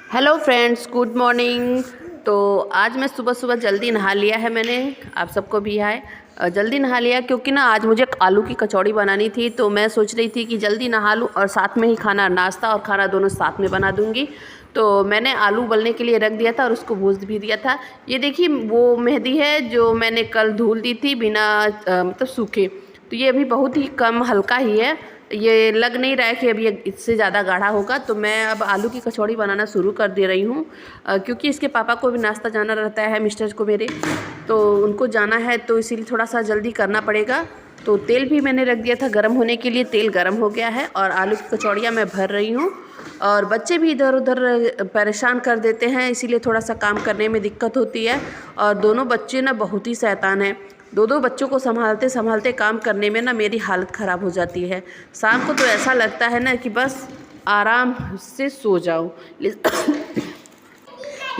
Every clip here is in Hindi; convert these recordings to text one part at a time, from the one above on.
Hello friends, good morning. तो आज मैं सुबह सुबह जल्दी नहा लिया है मैंने। आप सबको भी है जल्दी नहा लिया क्योंकि ना आज मुझे आलू की कचौड़ी बनानी थी। तो मैं सोच रही थी कि जल्दी नहा लूँ और साथ में ही खाना, नाश्ता और खाना दोनों साथ में बना दूँगी। तो मैंने आलू उबलने के लिए रख दिया था और उसको भूज भी दिया था। ये देखिए वो मेहंदी है जो मैंने कल धुल दी थी बिना मतलब सूखे। तो ये अभी बहुत ही कम हल्का ही है, ये लग नहीं रहा है कि अभी इससे ज़्यादा गाढ़ा होगा। तो मैं अब आलू की कचौड़ी बनाना शुरू कर दे रही हूँ क्योंकि इसके पापा को भी नाश्ता जाना रहता है, मिस्टर को मेरे, तो उनको जाना है, तो इसीलिए थोड़ा सा जल्दी करना पड़ेगा। तो तेल भी मैंने रख दिया था गर्म होने के लिए, तेल गर्म हो गया है और आलू की कचौड़ियाँ मैं भर रही हूँ। और बच्चे भी इधर उधर परेशान कर देते हैं, इसीलिए थोड़ा सा काम करने में दिक्कत होती है। और दोनों बच्चे ना बहुत ही शैतान हैं। दो बच्चों को संभालते संभालते काम करने में ना मेरी हालत ख़राब हो जाती है। शाम को तो ऐसा लगता है ना कि बस आराम से सो जाऊं।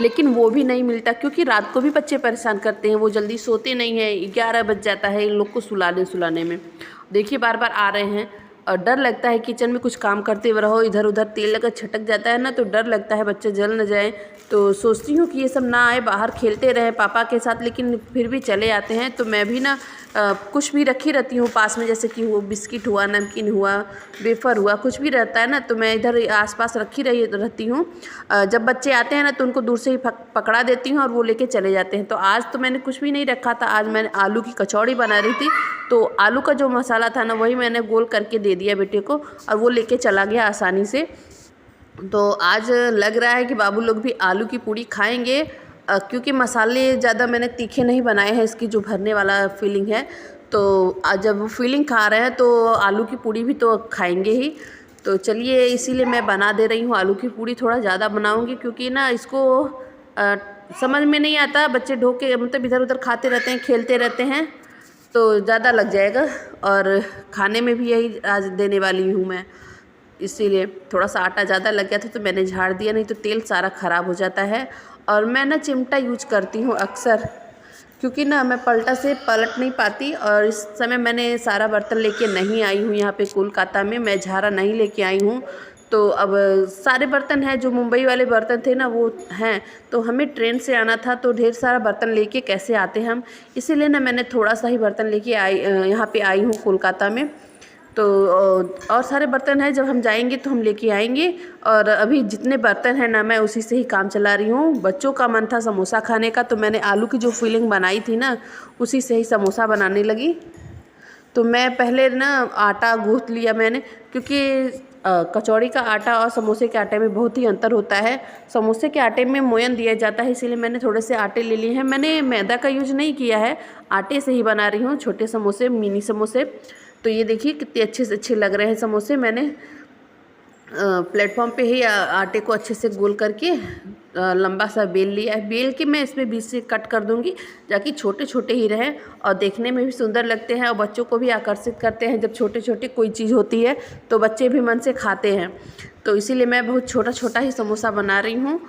लेकिन वो भी नहीं मिलता क्योंकि रात को भी बच्चे परेशान करते हैं, वो जल्दी सोते नहीं हैं। 11 बज जाता है इन लोग को सुलाने में। देखिए बार बार आ रहे हैं और डर लगता है किचन में कुछ काम करते हुए रहो, इधर उधर तेल अगर छटक जाता है ना तो डर लगता है बच्चे जल न जाए। तो सोचती हूँ कि ये सब ना आए, बाहर खेलते रहें पापा के साथ, लेकिन फिर भी चले आते हैं। तो मैं भी ना कुछ भी रखी रहती हूँ पास में, जैसे कि वो बिस्किट हुआ, नमकीन हुआ, वेफर हुआ, कुछ भी रहता है ना तो मैं इधर आसपास रखी रहती हूँ। जब बच्चे आते हैं ना तो उनको दूर से ही पकड़ा देती हूँ और वो लेके चले जाते हैं। तो आज तो मैंने कुछ भी नहीं रखा था, आज मैंने आलू की कचौड़ी बना रही थी। तो आलू का जो मसाला था ना वही मैंने गोल करके दे दिया बेटे को और वो लेके चला गया आसानी से। तो आज लग रहा है कि बाबू लोग भी आलू की पूड़ी खाएंगे क्योंकि मसाले ज़्यादा मैंने तीखे नहीं बनाए हैं, इसकी जो भरने वाला फीलिंग है। तो आज जब वो फीलिंग खा रहे हैं तो आलू की पूड़ी भी तो खाएंगे ही। तो चलिए इसीलिए मैं बना दे रही हूँ आलू की पूड़ी, थोड़ा ज़्यादा बनाऊँगी क्योंकि ना इसको अ, समझ में नहीं आता, बच्चे ढोके मतलब इधर उधर खाते रहते हैं, खेलते रहते हैं, तो ज़्यादा लग जाएगा। और खाने में भी यही आज देने वाली हूँ मैं, इसीलिए थोड़ा सा आटा ज़्यादा लग गया था तो मैंने झाड़ दिया, नहीं तो तेल सारा ख़राब हो जाता है। और मैं ना चिमटा यूज करती हूँ अक्सर क्योंकि ना मैं पलटा से पलट नहीं पाती। और इस समय मैंने सारा बर्तन लेके नहीं आई हूँ यहाँ पे कोलकाता में, मैं झारा नहीं लेके आई हूँ। तो अब सारे बर्तन हैं, जो मुंबई वाले बर्तन थे ना वो हैं, तो हमें ट्रेन से आना था तो ढेर सारा बर्तन लेके कैसे आते हम, इसीलिए ना मैंने थोड़ा सा ही बर्तन लेके यहाँ पे आई हूँ कोलकाता में। तो और सारे बर्तन हैं, जब हम जाएंगे तो हम लेके आएंगे। और अभी जितने बर्तन हैं ना मैं उसी से ही काम चला रही हूँ। बच्चों का मन था समोसा खाने का तो मैंने आलू की जो फिलिंग बनाई थी ना उसी से ही समोसा बनाने लगी। तो मैं पहले ना आटा गूँथ लिया मैंने, क्योंकि कचौड़ी का आटा और समोसे के आटे में बहुत ही अंतर होता है। समोसे के आटे में मोयन दिया जाता है, इसीलिए मैंने थोड़े से आटे ले लिए हैं। मैंने मैदा का यूज नहीं किया है, आटे से ही बना रही हूँ छोटे समोसे, मिनी समोसे। तो ये देखिए कितने अच्छे से अच्छे लग रहे हैं समोसे। मैंने प्लेटफॉर्म पे ही आटे को अच्छे से गोल करके लंबा सा बेल लिया है। बेल के मैं इसमें बीच से कट कर दूंगी ताकि छोटे छोटे ही रहें और देखने में भी सुंदर लगते हैं और बच्चों को भी आकर्षित करते हैं। जब छोटे छोटे कोई चीज़ होती है तो बच्चे भी मन से खाते हैं, तो इसीलिए मैं बहुत छोटा छोटा ही समोसा बना रही हूँ।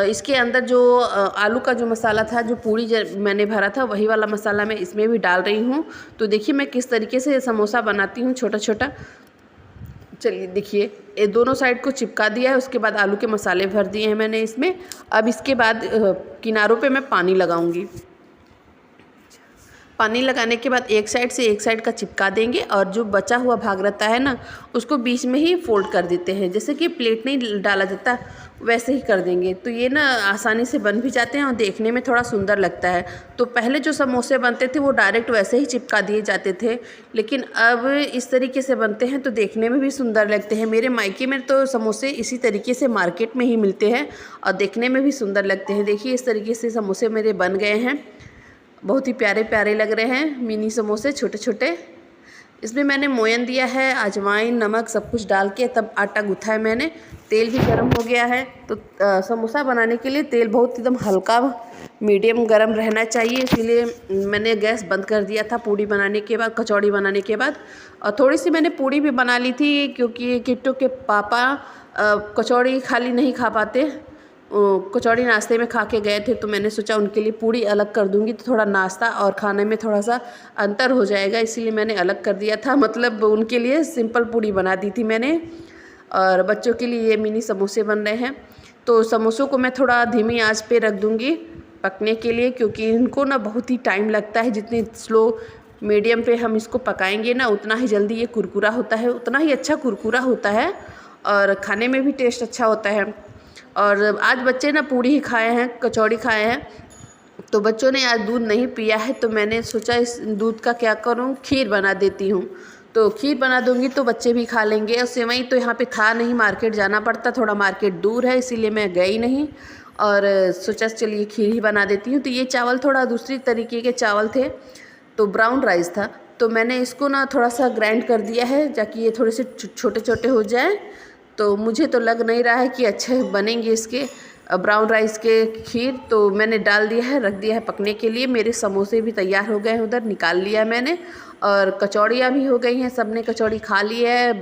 इसके अंदर जो आलू का जो मसाला था, जो पूड़ी मैंने भरा था, वही वाला मसाला मैं इसमें भी डाल रही हूँ। तो देखिए मैं किस तरीके से समोसा बनाती हूँ छोटा छोटा। चलिए देखिए ये दोनों साइड को चिपका दिया है, उसके बाद आलू के मसाले भर दिए हैं मैंने इसमें। अब इसके बाद किनारों पे मैं पानी लगाऊंगी। पानी लगाने के बाद एक साइड से एक साइड का चिपका देंगे और जो बचा हुआ भाग रहता है ना उसको बीच में ही फोल्ड कर देते हैं, जैसे कि प्लेट नहीं डाला जाता वैसे ही कर देंगे। तो ये ना आसानी से बन भी जाते हैं और देखने में थोड़ा सुंदर लगता है। तो पहले जो समोसे बनते थे वो डायरेक्ट वैसे ही चिपका दिए जाते थे, लेकिन अब इस तरीके से बनते हैं तो देखने में भी सुंदर लगते हैं। मेरे मायके में तो समोसे इसी तरीके से मार्केट में ही मिलते हैं और देखने में भी सुंदर लगते हैं। देखिए इस तरीके से समोसे मेरे बन गए हैं, बहुत ही प्यारे प्यारे लग रहे हैं मिनी समोसे छोटे छोटे। इसमें मैंने मोयन दिया है, अजवाइन, नमक सब कुछ डाल के तब आटा गूँथा है मैंने। तेल भी गर्म हो गया है। तो समोसा बनाने के लिए तेल बहुत एकदम हल्का मीडियम गर्म रहना चाहिए, इसीलिए मैंने गैस बंद कर दिया था पूड़ी बनाने के बाद, कचौड़ी बनाने के बाद। और थोड़ी सी मैंने पूड़ी भी बना ली थी क्योंकि किट्टू के पापा कचौड़ी खाली नहीं खा पाते, कचौड़ी नाश्ते में खा के गए थे, तो मैंने सोचा उनके लिए पूड़ी अलग कर दूंगी तो थोड़ा नाश्ता और खाने में थोड़ा सा अंतर हो जाएगा, इसीलिए मैंने अलग कर दिया था। मतलब उनके लिए सिंपल पूड़ी बना दी थी मैंने और बच्चों के लिए ये मिनी समोसे बन रहे हैं। तो समोसों को मैं थोड़ा धीमी आंच पे रख दूँगी पकने के लिए, क्योंकि इनको ना बहुत ही टाइम लगता है। जितनी स्लो मीडियम पे हम इसको पकाएंगे ना उतना ही जल्दी ये कुरकुरा होता है, उतना ही अच्छा कुरकुरा होता है और खाने में भी टेस्ट अच्छा होता है। और आज बच्चे ना पूड़ी ही खाए हैं, कचौड़ी खाए हैं, तो बच्चों ने आज दूध नहीं पिया है, तो मैंने सोचा इस दूध का क्या करूं, खीर बना देती हूं। तो खीर बना दूंगी तो बच्चे भी खा लेंगे। और सेवई तो यहाँ पे था नहीं, मार्केट जाना पड़ता, थोड़ा मार्केट दूर है इसीलिए मैं गई नहीं और सोचा चलिए खीर ही बना देती हूँ। तो ये चावल थोड़ा दूसरी तरीके के चावल थे, तो ब्राउन राइस था, तो मैंने इसको ना थोड़ा सा ग्राइंड कर दिया है ताकि ये थोड़े से छोटे छोटे हो जाए। तो मुझे तो लग नहीं रहा है कि अच्छे बनेंगे इसके ब्राउन राइस के खीर, तो मैंने डाल दिया है, रख दिया है पकने के लिए। मेरे समोसे भी तैयार हो गए हैं, उधर निकाल लिया मैंने, और कचौड़ियाँ भी हो गई हैं, सबने कचौड़ी खा ली है,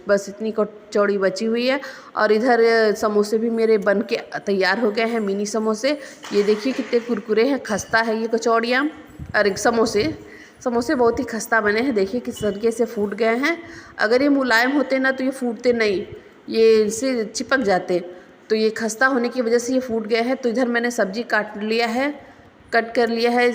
बस इतनी कचौड़ी बची हुई है। और इधर समोसे भी मेरे बन के तैयार हो गए हैं, मिनी समोसे। ये देखिए कितने कुरकुरे हैं, खस्ता है ये कचौड़ियाँ और समोसे बहुत ही खस्ता बने हैं। देखिए किस तरीके से फूट गए हैं। अगर ये मुलायम होते ना तो ये फूटते नहीं, ये इनसे चिपक जाते, तो ये खस्ता होने की वजह से ये फूट गया है। तो इधर मैंने सब्जी कट कर लिया है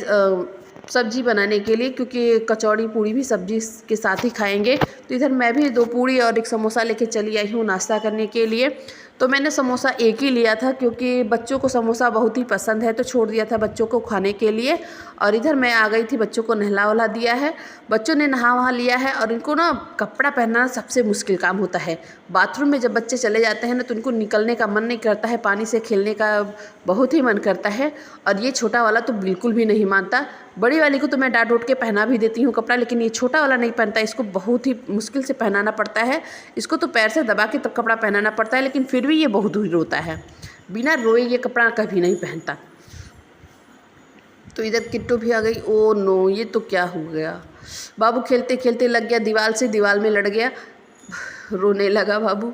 सब्जी बनाने के लिए, क्योंकि कचौड़ी पूड़ी भी सब्जी के साथ ही खाएंगे। तो इधर मैं भी 2 पूड़ी और 1 समोसा लेके चली आई हूँ नाश्ता करने के लिए। तो मैंने समोसा एक ही लिया था क्योंकि बच्चों को समोसा बहुत ही पसंद है, तो छोड़ दिया था बच्चों को खाने के लिए। और इधर मैं आ गई थी, बच्चों को नहला वहला दिया है, बच्चों ने नहा वहा लिया है। और इनको ना कपड़ा पहनना सबसे मुश्किल काम होता है। बाथरूम में जब बच्चे चले जाते हैं ना तो उनको निकलने का मन नहीं करता है, पानी से खेलने का बहुत ही मन करता है। और ये छोटा वाला तो बिल्कुल भी नहीं मानता। बड़ी वाली को तो मैं डांट डोट के पहना भी देती हूँ कपड़ा, लेकिन ये छोटा वाला नहीं पहनता, इसको बहुत ही मुश्किल से पहनाना पड़ता है। इसको तो पैर से दबा के तब कपड़ा पहनाना पड़ता है, लेकिन फिर भी ये बहुत ही रोता है, बिना रोए ये कपड़ा कभी नहीं पहनता। तो इधर किट्टू भी आ गई। ओ नो, ये तो क्या हो गया, बाबू खेलते खेलते लग गया दीवार से, दीवार में लड़ गया, रोने लगा बाबू।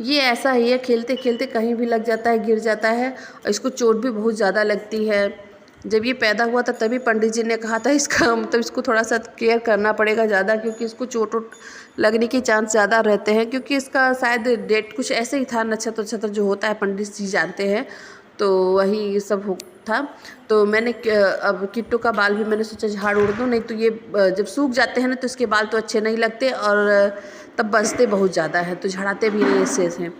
ये ऐसा ही है, खेलते खेलते कहीं भी लग जाता है, गिर जाता है, और इसको चोट भी बहुत ज़्यादा लगती है। जब ये पैदा हुआ था तभी पंडित जी ने कहा था इसका मतलब इसको थोड़ा सा केयर करना पड़ेगा ज़्यादा, क्योंकि इसको चोट वोट लगने के चांस ज़्यादा रहते हैं। क्योंकि इसका शायद डेट कुछ ऐसे ही था, नक्षत्र वक्षत्र जो होता है पंडित जी जानते हैं, तो वही सब था। तो मैंने अब किट्टू का बाल भी मैंने सोचा झाड़ उड़ दूँ, नहीं तो ये जब सूख जाते हैं ना तो इसके बाल तो अच्छे नहीं लगते और तब बचते बहुत ज़्यादा है, तो झड़ाते भी नहीं इससे हैं।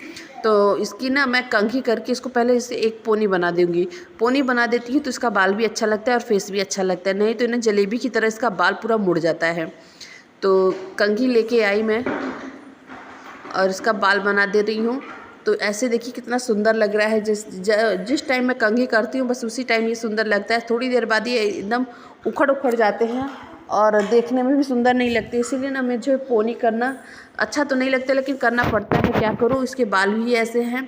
तो इसकी ना मैं कंघी करके इसको पहले इसे एक पोनी बना दूँगी। पोनी बना देती हूँ तो इसका बाल भी अच्छा लगता है और फेस भी अच्छा लगता है, नहीं तो इन्हें जलेबी की तरह इसका बाल पूरा मुड़ जाता है। तो कंघी लेके आई मैं और इसका बाल बना दे रही हूँ। तो ऐसे देखिए कितना सुंदर लग रहा है। जिस टाइम मैं कंघी करती हूँ बस उसी टाइम ये सुंदर लगता है। थोड़ी देर बाद ये एकदम उखड़ जाते हैं और देखने में भी सुंदर नहीं लगते। इसीलिए ना मुझे पोनी करना अच्छा तो नहीं लगता, लेकिन करना पड़ता है, क्या करूँ। इसके बाल भी ऐसे हैं,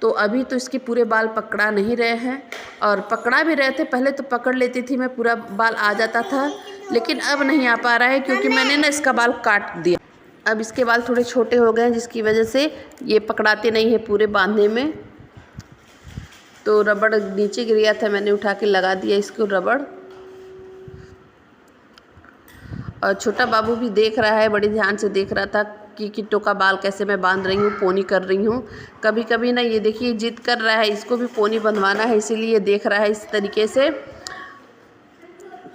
तो अभी तो इसके पूरे बाल पकड़ा नहीं रहे हैं, और पकड़ा भी रहे थे पहले तो पकड़ लेती थी मैं, पूरा बाल आ जाता था, लेकिन अब नहीं आ पा रहा है क्योंकि मैंने ना इसका बाल काट दिया। अब इसके बाल थोड़े छोटे हो गए हैं, जिसकी वजह से ये पकड़ाते नहीं है पूरे बांधने में। तो रबड़ नीचे गिर गया था, मैंने उठा के लगा दिया इसको रबड़। और छोटा बाबू भी देख रहा है, बड़ी ध्यान से देख रहा था कि किट्टू का बाल कैसे मैं बांध रही हूँ, पोनी कर रही हूँ। कभी कभी ना ये देखिए जिद कर रहा है, इसको भी पोनी बंधवाना है, इसीलिए देख रहा है इस तरीके से।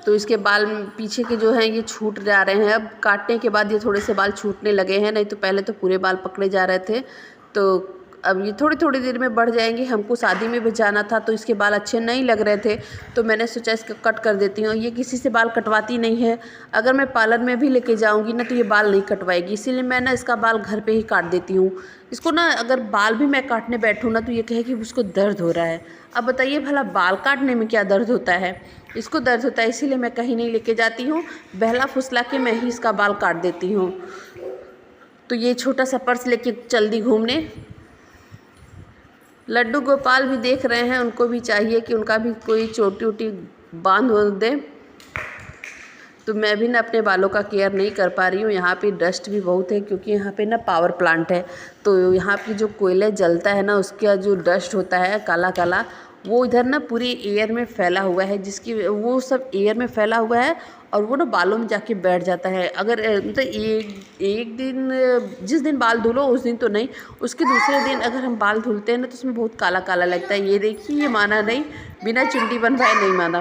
तो इसके बाल पीछे के जो हैं ये छूट जा रहे हैं, अब काटने के बाद ये थोड़े से बाल छूटने लगे हैं, नहीं तो पहले तो पूरे बाल पकड़े जा रहे थे। तो अब ये थोड़ी देर में बढ़ जाएंगे। हमको शादी में भी जाना था तो इसके बाल अच्छे नहीं लग रहे थे, तो मैंने सोचा इसको कट कर देती हूँ। ये किसी से बाल कटवाती नहीं है, अगर मैं पार्लर में भी लेके जाऊँगी ना तो ये बाल नहीं कटवाएगी, इसीलिए मैं ना इसका बाल घर पे ही काट देती हूँ। इसको ना अगर बाल भी मैं काटने बैठूँ ना तो ये कहे कि उसको दर्द हो रहा है। अब बताइए भला बाल काटने में क्या दर्द होता है, इसको दर्द होता है, इसीलिए मैं कहीं नहीं लेके जाती हूँ, बहला फुसला के मैं ही इसका बाल काट देती हूँ। तो ये छोटा सा पर्स लेके चल दी घूमने। लड्डू गोपाल भी देख रहे हैं, उनको भी चाहिए कि उनका भी कोई चोटी वोटी बांध हो दे। तो मैं भी ना अपने बालों का केयर नहीं कर पा रही हूँ। यहाँ पे डस्ट भी बहुत है क्योंकि यहाँ पे ना पावर प्लांट है, तो यहाँ पे जो कोयला जलता है ना उसका जो डस्ट होता है काला काला, वो इधर ना पूरे एयर में फैला हुआ है, जिसकी वो सब एयर में फैला हुआ है और वो ना बालों में जाके बैठ जाता है। अगर मतलब एक दिन जिस दिन बाल धुलो उस दिन तो नहीं, उसके दूसरे दिन अगर हम बाल धुलते हैं ना तो उसमें बहुत काला काला लगता है। ये देखिए, ये माना नहीं, बिना चुंडी बनवाए नहीं माना।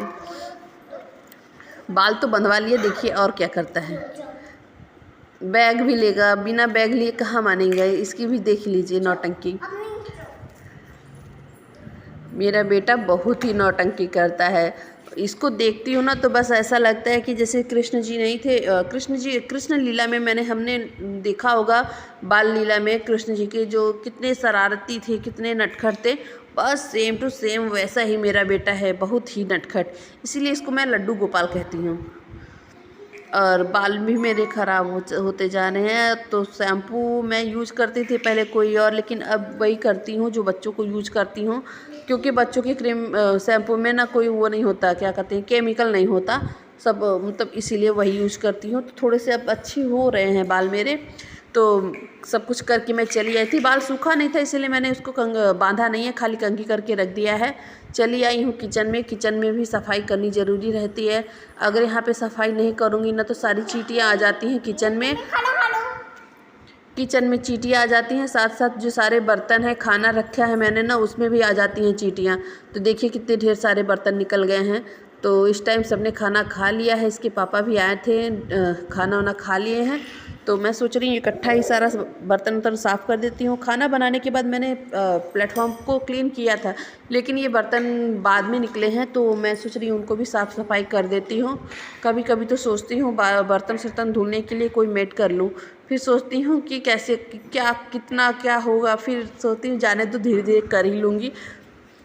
बाल तो बंधवा लिए, देखिए और क्या करता है। बैग भी लेगा, बिना बैग लिए कहाँ मानेंगे। इसकी भी देख लीजिए नौटंकी। मेरा बेटा बहुत ही नौटंकी करता है। इसको देखती हूँ ना तो बस ऐसा लगता है कि जैसे कृष्ण जी नहीं थे, कृष्ण लीला में हमने देखा होगा, बाल लीला में कृष्ण जी के जो कितने शरारती थे, कितने नटखट थे, बस सेम टू सेम वैसा ही मेरा बेटा है, बहुत ही नटखट। इसीलिए इसको मैं लड्डू गोपाल कहती हूँ। और बाल भी मेरे ख़राब होते जा रहे हैं। तो शैम्पू मैं यूज करती थी पहले कोई और, लेकिन अब वही करती हूँ जो बच्चों को यूज करती हूँ, क्योंकि बच्चों की क्रीम शैम्पू में ना कोई वो नहीं होता, क्या कहते हैं, केमिकल नहीं होता सब, मतलब इसीलिए वही यूज करती हूँ। तो थोड़े से अब अच्छे हो रहे हैं बाल मेरे। तो सब कुछ करके मैं चली आई थी। बाल सूखा नहीं था इसीलिए मैंने उसको बांधा नहीं है, खाली कंघी करके रख दिया है। चली आई हूँ किचन में। किचन में भी सफाई करनी ज़रूरी रहती है। अगर यहाँ पे सफाई नहीं करूँगी ना तो सारी चींटियाँ आ जाती हैं किचन में। किचन में चींटियाँ आ जाती हैं, साथ साथ जो सारे बर्तन है, खाना रखा है मैंने ना, उसमें भी आ जाती हैं चींटियाँ। तो देखिए कितने ढेर सारे बर्तन निकल गए हैं। तो इस टाइम सबने खाना खा लिया है। इसके पापा भी आए थे, खाना वाना खा लिए हैं। तो मैं सोच रही हूँ इकट्ठा ही सारा बर्तन वर्तन साफ़ कर देती हूँ। खाना बनाने के बाद मैंने प्लेटफॉर्म को क्लीन किया था, लेकिन ये बर्तन बाद में निकले हैं तो मैं सोच रही हूँ उनको भी साफ़ सफाई कर देती हूँ। कभी कभी तो सोचती हूँ बर्तन सर्तन धुलने के लिए कोई मेड कर लूँ, फिर सोचती हूँ कि कैसे क्या कितना क्या होगा, फिर सोचती हूँ जाने तो धीरे धीरे कर ही लूँगी।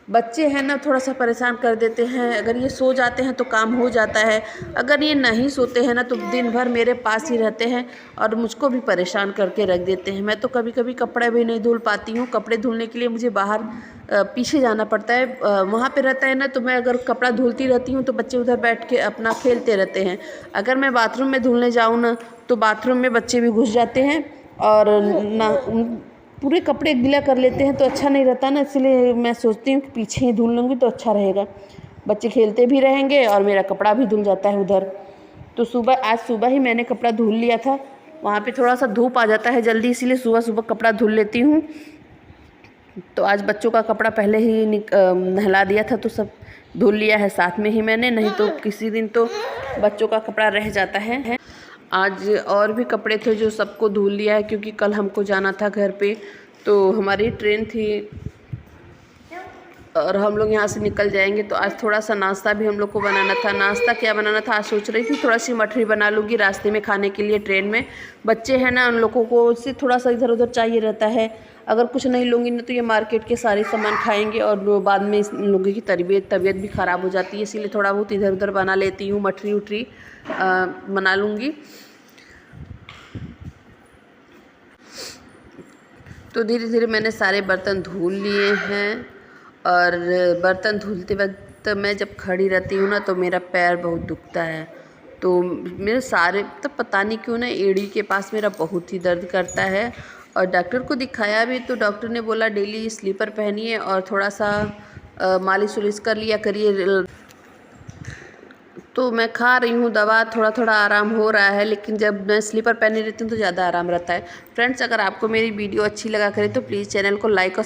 बच्चे हैं ना, थोड़ा सा परेशान कर देते हैं। अगर ये सो जाते हैं तो काम हो जाता है, अगर ये नहीं सोते हैं ना तो दिन भर मेरे पास ही रहते हैं और मुझको भी परेशान करके रख देते हैं। मैं तो कभी कभी कपड़े भी नहीं धुल पाती हूँ। कपड़े धुलने के लिए मुझे बाहर पीछे जाना पड़ता है, वहाँ पे रहता है ना, तो मैं अगर कपड़ा धुलती रहती हूँ तो बच्चे उधर बैठ के अपना खेलते रहते हैं। अगर मैं बाथरूम में धुलने जाऊँ ना तो बाथरूम में बच्चे भी घुस जाते हैं और ना पूरे कपड़े गीला कर लेते हैं, तो अच्छा नहीं रहता ना। इसलिए मैं सोचती हूँ कि पीछे ही धुल लूँगी तो अच्छा रहेगा। बच्चे खेलते भी रहेंगे और मेरा कपड़ा भी धुल जाता है उधर। तो आज सुबह ही मैंने कपड़ा धुल लिया था। वहाँ पे थोड़ा सा धूप आ जाता है जल्दी, इसीलिए सुबह सुबह कपड़ा धुल लेती हूँ। तो आज बच्चों का कपड़ा पहले ही नहला दिया था तो सब धुल लिया है साथ में ही मैंने, नहीं तो किसी दिन तो बच्चों का कपड़ा रह जाता है। आज और भी कपड़े थे जो सबको धुल लिया है, क्योंकि कल हमको जाना था घर पे, तो हमारी ट्रेन थी और हम लोग यहाँ से निकल जाएंगे। तो आज थोड़ा सा नाश्ता भी हम लोग को बनाना था। नाश्ता क्या बनाना था, आज सोच रही थी थोड़ा सी मठरी बना लूँगी रास्ते में खाने के लिए। ट्रेन में बच्चे हैं ना, उन लोगों को उससे थोड़ा सा इधर उधर चाहिए रहता है। अगर कुछ नहीं लूँगी ना तो ये मार्केट के सारे सामान खाएंगे और बाद में इन लोगों की तबीयत भी ख़राब हो जाती है। इसीलिए थोड़ा बहुत इधर उधर बना लेती हूँ, मठरी उठरी बना लूँगी। तो धीरे धीरे मैंने सारे बर्तन धुल लिए हैं और बर्तन धुलते वक्त मैं जब खड़ी रहती हूँ ना तो मेरा पैर बहुत दुखता है। तो मेरे सारे तो पता नहीं क्यों ना एड़ी के पास मेरा बहुत ही दर्द करता है। और डॉक्टर को दिखाया भी तो डॉक्टर ने बोला डेली स्लीपर पहनिए और थोड़ा सा मालिश उलिश कर लिया करिए। तो मैं खा रही हूँ दवा, थोड़ा थोड़ा आराम हो रहा है, लेकिन जब मैं स्लीपर पहने रहती हूँ तो ज़्यादा आराम रहता है। फ्रेंड्स, अगर आपको मेरी वीडियो अच्छी लगा करे तो प्लीज़ चैनल को लाइक और